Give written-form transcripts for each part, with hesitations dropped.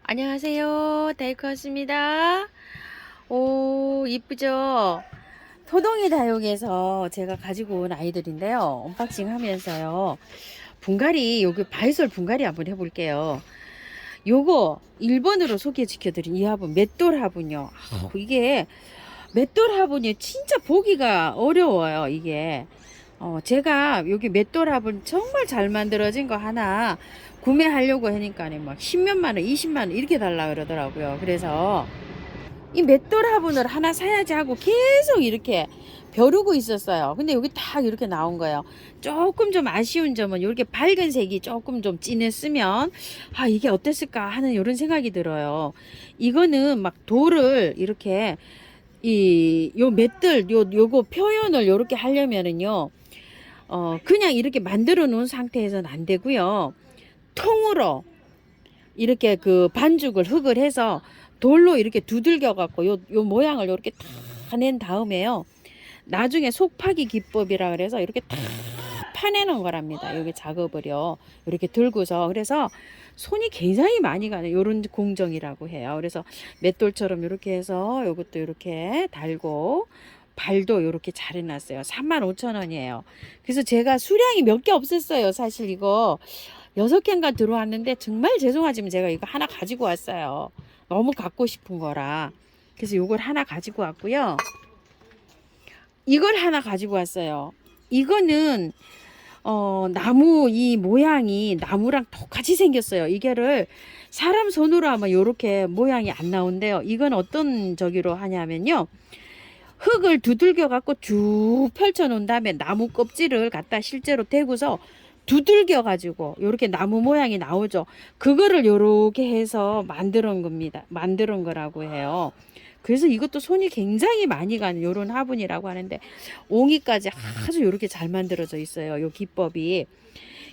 안녕하세요. 다이코였습니다. 오, 이쁘죠? 토동이 다육에서 제가 가지고 온 아이들인데요. 언박싱 하면서요. 분갈이, 여기 바이솔 분갈이 한번 해볼게요. 요거 1번으로 소개시켜드린 이 화분, 맷돌 화분요. 이게 맷돌 화분이 진짜 보기가 어려워요. 이게. 제가 여기 맷돌 화분 정말 잘 만들어진 거 하나 구매하려고 하니까 막 10몇만 원, 20만 원 이렇게 달라 그러더라고요. 그래서 이 맷돌 화분을 하나 사야지 하고 계속 이렇게 벼르고 있었어요. 근데 여기 딱 이렇게 나온 거예요. 조금 좀 아쉬운 점은 이렇게 밝은 색이 조금 좀 진했으면 아 이게 어땠을까 하는 이런 생각이 들어요. 이거는 막 돌을 이렇게 요 맷들 요거 표현을 요렇게 하려면은요 그냥 이렇게 만들어 놓은 상태에서는 안 되고요. 통으로 이렇게 그 반죽을 흙을 해서 돌로 이렇게 두들겨 갖고 요 모양을 이렇게 다 낸 다음에요. 나중에 속파기 기법이라 그래서 이렇게 다 파내는 거랍니다. 여기 작업을요. 이렇게 들고서 그래서 손이 굉장히 많이 가는 요런 공정이라고 해요. 그래서 맷돌처럼 이렇게 해서 요것도 이렇게 달고 발도 이렇게 잘 해놨어요. 35,000원이에요. 그래서 제가 수량이 몇 개 없었어요. 사실 이거 6개인가 들어왔는데 정말 죄송하지만 제가 이거 하나 가지고 왔어요. 너무 갖고 싶은 거라. 그래서 이걸 하나 가지고 왔고요. 이걸 하나 가지고 왔어요. 이거는 나무 이 모양이 나무랑 똑같이 생겼어요. 이게를 사람 손으로 하면 이렇게 모양이 안 나온대요. 이건 어떤 저기로 하냐면요. 흙을 두들겨 갖고 쭉 펼쳐 놓은 다음에 나무 껍질을 갖다 실제로 대고서 두들겨 가지고 요렇게 나무 모양이 나오죠. 그거를 요렇게 해서 만드는 겁니다. 만드는 거라고 해요. 그래서 이것도 손이 굉장히 많이 가는 요런 화분이라고 하는데 옹이까지 아주 요렇게 잘 만들어져 있어요. 요 기법이.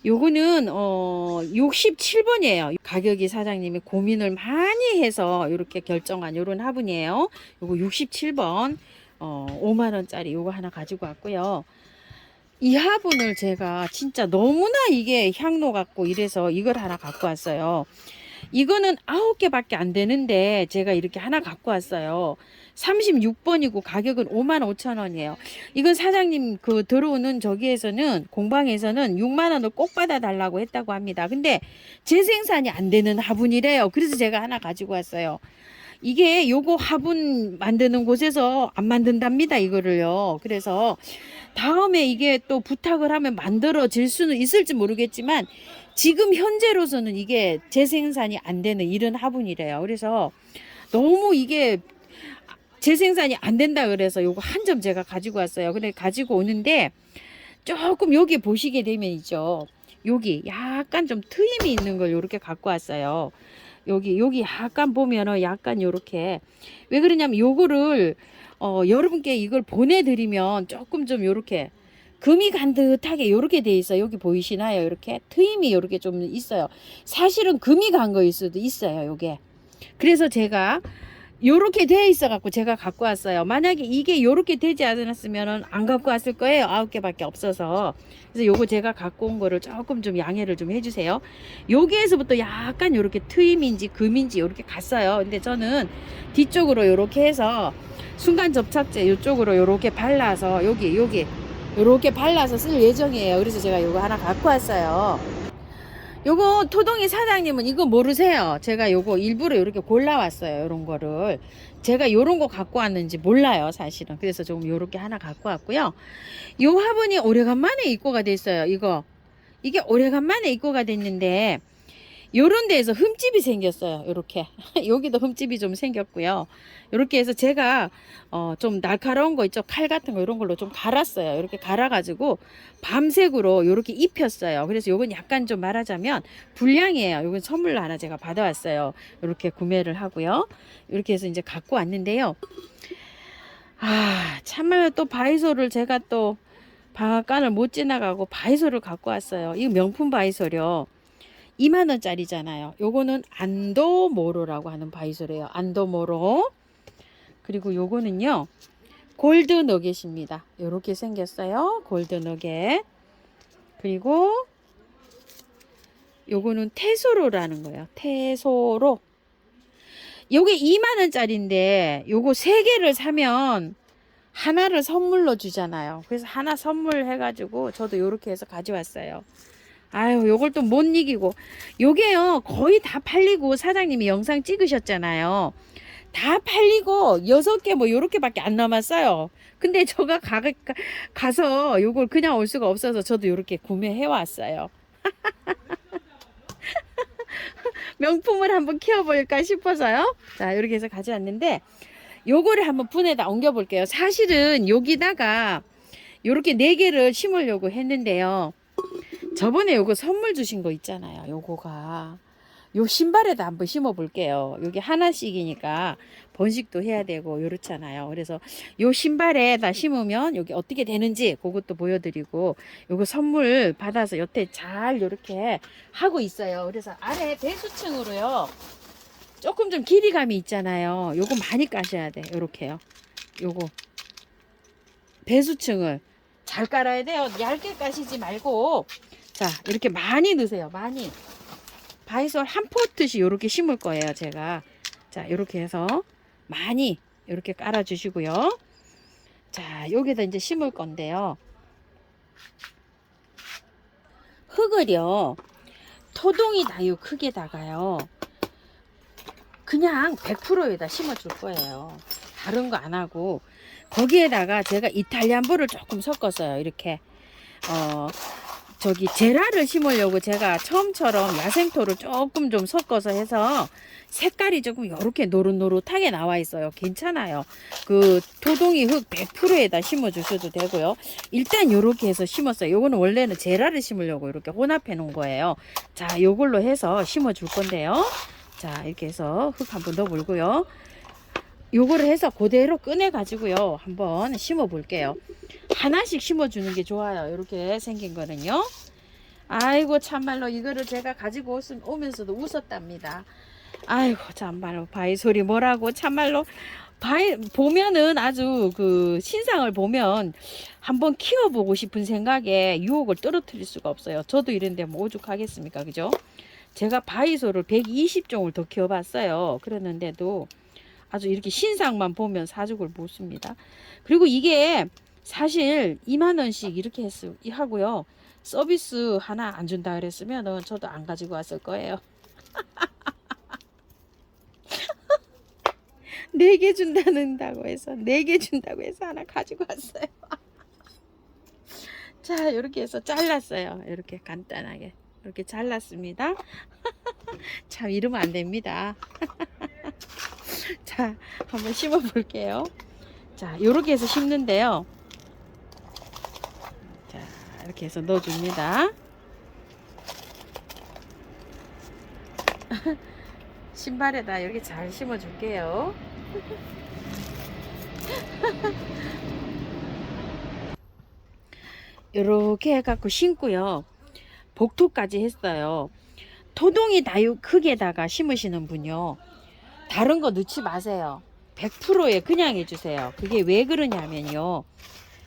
요거는 67번이에요. 가격이 사장님이 고민을 많이 해서 이렇게 결정한 요런 화분이에요. 요거 67번 5만 원짜리 요거 하나 가지고 왔고요. 이 화분을 제가 진짜 너무나 이게 향로 같고 이래서 이걸 하나 갖고 왔어요. 이거는 9개밖에 안 되는데 제가 이렇게 하나 갖고 왔어요. 36번이고 가격은 55,000원이에요. 이건 사장님 그 들어오는 저기에서는 공방에서는 6만 원을 꼭 받아 달라고 했다고 합니다. 근데 재생산이 안 되는 화분이래요. 그래서 제가 하나 가지고 왔어요. 이게 요거 화분 만드는 곳에서 안 만든답니다. 이거를요. 그래서 다음에 이게 또 부탁을 하면 만들어질 수는 있을지 모르겠지만 지금 현재로서는 이게 재생산이 안 되는 이런 화분이래요. 그래서 너무 이게 재생산이 안 된다 그래서 요거 한 점 제가 가지고 왔어요. 근데 가지고 오는데 조금 여기 보시게 되면이죠. 여기 약간 좀 트임이 있는 걸 이렇게 갖고 왔어요. 여기 약간 보면은 약간 요렇게 왜 그러냐면 요거를 여러분께 이걸 보내드리면 조금 좀 요렇게 금이 간 듯하게 요렇게 돼 있어요. 여기 보이시나요? 이렇게 트임이 요렇게 좀 있어요. 사실은 금이 간 거일 수도 있어요. 요게. 그래서 제가 요렇게 돼 있어 갖고 제가 갖고 왔어요. 만약에 이게 요렇게 되지 않았으면은 안 갖고 왔을 거예요. 9개밖에 없어서. 그래서 요거 제가 갖고 온 거를 조금 좀 양해를 좀 해주세요. 여기에서부터 약간 요렇게 트임인지 금인지 요렇게 갔어요. 근데 저는 뒤쪽으로 요렇게 해서 순간 접착제 요쪽으로 요렇게 발라서 여기 요렇게 발라서 쓸 예정이에요. 그래서 제가 요거 하나 갖고 왔어요. 요거 토동이 사장님은 이거 모르세요. 제가 요거 일부러 이렇게 골라왔어요. 요런 거를. 제가 요런 거 갖고 왔는지 몰라요. 사실은. 그래서 좀 요렇게 하나 갖고 왔고요. 요 화분이 오래간만에 입고가 됐어요. 이게 오래간만에 입고가 됐는데 요런 데에서 흠집이 생겼어요. 요렇게. 여기도 흠집이 좀 생겼고요. 요렇게 해서 제가 좀 날카로운 거 있죠. 칼 같은 거 이런 걸로 좀 갈았어요. 이렇게 갈아가지고 밤색으로 요렇게 입혔어요. 그래서 요건 약간 좀 말하자면 불량이에요. 요건 선물로 하나 제가 받아왔어요. 요렇게 구매를 하고요. 이렇게 해서 이제 갖고 왔는데요. 참말로 또 바이솔을 제가 또 방앗간을 못 지나가고 바이솔을 갖고 왔어요. 이거 명품 바이솔이요. 2만 원짜리잖아요. 요거는 안도모로라고 하는 바이솔이에요. 안도모로. 그리고 요거는요. 골드 너겟입니다. 요렇게 생겼어요. 골드 너겟. 그리고 요거는 테소로라는 거예요. 테소로. 요게 2만 원짜리인데 요거 3개를 사면 하나를 선물로 주잖아요. 그래서 하나 선물해 가지고 저도 요렇게 해서 가져왔어요. 아유, 요걸 또 못 이기고. 요게요, 거의 다 팔리고 사장님이 영상 찍으셨잖아요. 다 팔리고 6개 뭐 요렇게밖에 안 남았어요. 근데 제가 가서 요걸 그냥 올 수가 없어서 저도 요렇게 구매해 왔어요. 명품을 한번 키워볼까 싶어서요. 자, 이렇게 해서 가져왔는데 요거를 한번 분에다 옮겨 볼게요. 사실은 여기다가 요렇게 4개를 심으려고 했는데요. 저번에 요거 선물 주신 거 있잖아요. 요거가 요 신발에다 한번 심어 볼게요. 여기 하나씩이니까 번식도 해야 되고 요렇잖아요. 그래서 요 신발에다 심으면 여기 어떻게 되는지 그것도 보여드리고, 요거 선물 받아서 여태 잘 요렇게 하고 있어요. 그래서 아래 배수층으로요, 조금 좀 길이감이 있잖아요. 요거 많이 까셔야 돼. 요렇게요. 요거 배수층을 잘 깔아야 돼요. 얇게 까시지 말고. 자, 이렇게 많이 넣으세요. 많이. 바이솔 한 포트씩 이렇게 심을 거예요, 제가. 자, 이렇게 해서 많이 이렇게 깔아 주시고요. 자, 여기다 이제 심을 건데요. 흙을요, 토동이 다유 크게다가요, 그냥 100%에다 심어 줄 거예요. 다른 거 안 하고, 거기에다가 제가 이탈리안불을 조금 섞었어요. 이렇게 저기 제라를 심으려고 제가 처음처럼 야생토를 조금 좀 섞어서 해서 색깔이 조금 이렇게 노릇노릇하게 나와 있어요. 괜찮아요. 그 토동이 흙 100%에다 심어 주셔도 되고요. 일단 요렇게 해서 심었어요. 요거는 원래는 제라를 심으려고 이렇게 혼합해 놓은 거예요. 자, 요걸로 해서 심어 줄 건데요. 자, 이렇게 해서 흙 한번 넣어 볼고요. 요거를 해서 그대로 꺼내 가지고요, 한번 심어 볼게요. 하나씩 심어 주는 게 좋아요. 이렇게 생긴 거는요. 아이고, 참말로 이거를 제가 가지고 오면서도 웃었답니다. 아이고, 참말로 바이솔이 뭐라고, 참말로 보면은 아주 그 신상을 보면 한번 키워보고 싶은 생각에 유혹을 떨어뜨릴 수가 없어요. 저도 이런데 뭐 오죽하겠습니까, 그죠? 제가 바이솔을 120종을 더 키워봤어요. 그랬는데도 아주 이렇게 신상만 보면 사죽을 못 씁니다. 그리고 이게 사실 2만 원씩 이렇게 하고요. 서비스 하나 안 준다 그랬으면 저도 안 가지고 왔을 거예요. 4개 준다고 해서 4개 준다고 해서 하나 가지고 왔어요. 자, 이렇게 해서 잘랐어요. 이렇게 간단하게 이렇게 잘랐습니다. 참 이러면 안 됩니다. 자, 한번 심어 볼게요. 자, 이렇게 해서 심는데요. 자, 이렇게 해서 넣어줍니다. 신발에다 이렇게 잘 심어 줄게요. 이렇게 해갖고 심고요. 복토까지 했어요. 토동이 다육 흙에다가 심으시는 분요, 다른 거 넣지 마세요. 100%에 그냥 해주세요. 그게 왜 그러냐면요,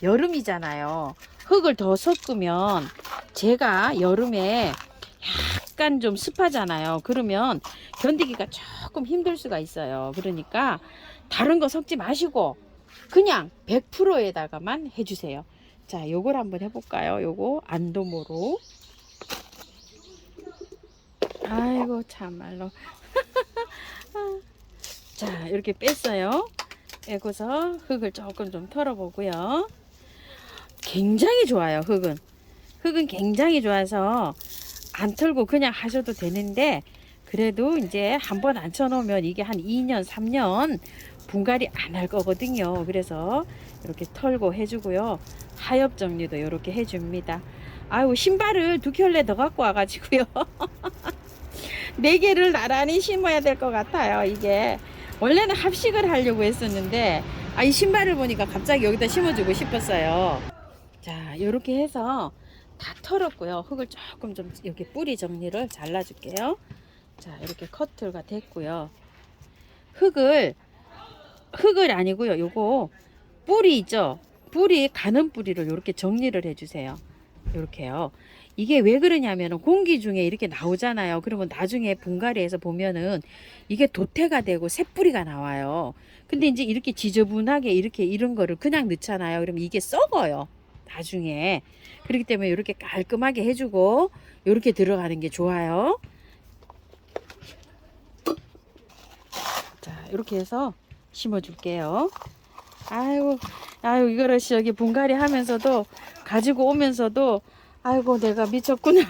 여름이잖아요. 흙을 더 섞으면 제가 여름에 약간 좀 습하잖아요. 그러면 견디기가 조금 힘들 수가 있어요. 그러니까 다른 거 섞지 마시고 그냥 100%에다가만 해주세요. 자, 요걸 한번 해볼까요? 요거 안도모로. 아이고, 참말로. 자, 이렇게 뺐어요. 빼고서 흙을 조금 좀 털어보고요. 굉장히 좋아요, 흙은. 흙은 굉장히 좋아서 안 털고 그냥 하셔도 되는데, 그래도 이제 한번 앉혀놓으면 이게 한 2년, 3년 분갈이 안 할 거거든요. 그래서 이렇게 털고 해주고요. 하엽 정리도 이렇게 해줍니다. 아이고, 신발을 2켤레 더 갖고 와가지고요. 4개를 나란히 심어야 될 것 같아요. 이게 원래는 합식을 하려고 했었는데, 이 신발을 보니까 갑자기 여기다 심어주고 싶었어요. 자, 이렇게 해서 다 털었고요. 흙을 조금 좀 여기 뿌리 정리를 잘라줄게요. 자, 이렇게 커트가 됐고요. 흙을 아니고요, 요거 뿌리 있죠, 뿌리 가는 뿌리를 이렇게 정리를 해주세요. 이렇게요. 이게 왜 그러냐면은 공기 중에 이렇게 나오잖아요. 그러면 나중에 분갈이에서 보면은 이게 도태가 되고 새뿌리가 나와요. 근데 이제 이렇게 지저분하게 이렇게 이런 거를 그냥 넣잖아요. 그러면 이게 썩어요. 나중에. 그렇기 때문에 이렇게 깔끔하게 해주고 이렇게 들어가는 게 좋아요. 자, 이렇게 해서 심어 줄게요. 아이고, 아유, 이거를 여기 분갈이 하면서도 가지고 오면서도 아이고, 내가 미쳤구나.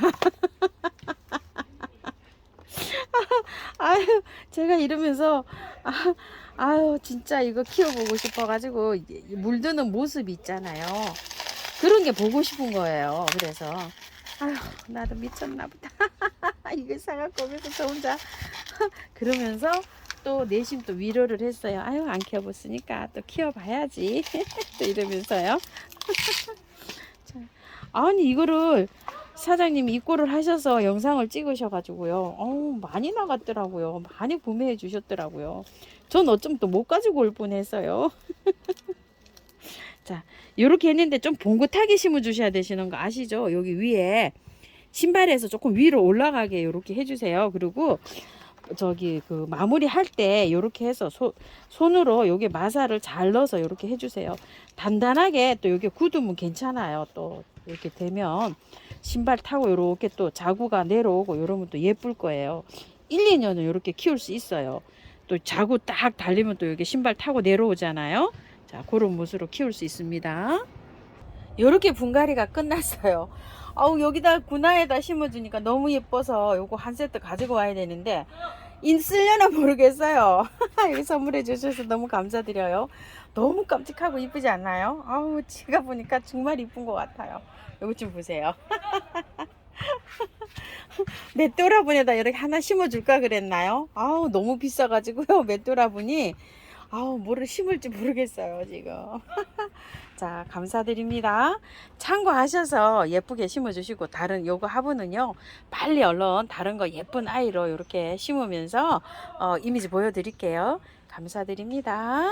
아유, 제가 이러면서 아유, 진짜 이거 키워보고 싶어가지고 물드는 모습이 있잖아요. 그런 게 보고 싶은 거예요. 그래서 아유, 나도 미쳤나 보다. 이거 사갖고 오면서 저 혼자 그러면서 또 내심 또 위로를 했어요. 아유, 안 키워봤으니까 또 키워봐야지. 또 이러면서요. 자, 아니 이거를 사장님이 입고를 하셔서 영상을 찍으셔가지고요. 많이 나갔더라고요. 많이 구매해 주셨더라고요. 전 어쩜 또 못 가지고 올 뻔했어요. 자, 요렇게 했는데 좀 봉긋하게 심어 주셔야 되시는 거 아시죠? 여기 위에 신발에서 조금 위로 올라가게 요렇게 해주세요. 그리고 저기 그 마무리 할 때 요렇게 해서 손으로 요게 마사를 잘 넣어서 요렇게 해주세요. 단단하게 또 요게 굳으면 괜찮아요. 또 이렇게 되면 신발 타고 요렇게 또 자구가 내려오고 요러면 또 예쁠 거예요. 1, 2년은 요렇게 키울 수 있어요. 또 자구 딱 달리면 또 여기 신발 타고 내려오잖아요. 자, 그런 모습으로 키울 수 있습니다. 요렇게 분갈이가 끝났어요. 아우, 여기다 군화에다 심어주니까 너무 예뻐서 요거 한 세트 가지고 와야 되는데 있으려나 모르겠어요. 여기 선물해 주셔서 너무 감사드려요. 너무 깜찍하고 이쁘지 않나요? 아우, 제가 보니까 정말 이쁜 것 같아요. 요거 좀 보세요. 맷돌화분에다 이렇게 하나 심어줄까 그랬나요? 아우, 너무 비싸가지고요. 맷돌화분이 아우, 뭐를 심을지 모르겠어요 지금. 자, 감사드립니다. 참고하셔서 예쁘게 심어주시고 다른 요거 화분은요 빨리 얼른 다른 거 예쁜 아이로 이렇게 심으면서 이미지 보여드릴게요. 감사드립니다.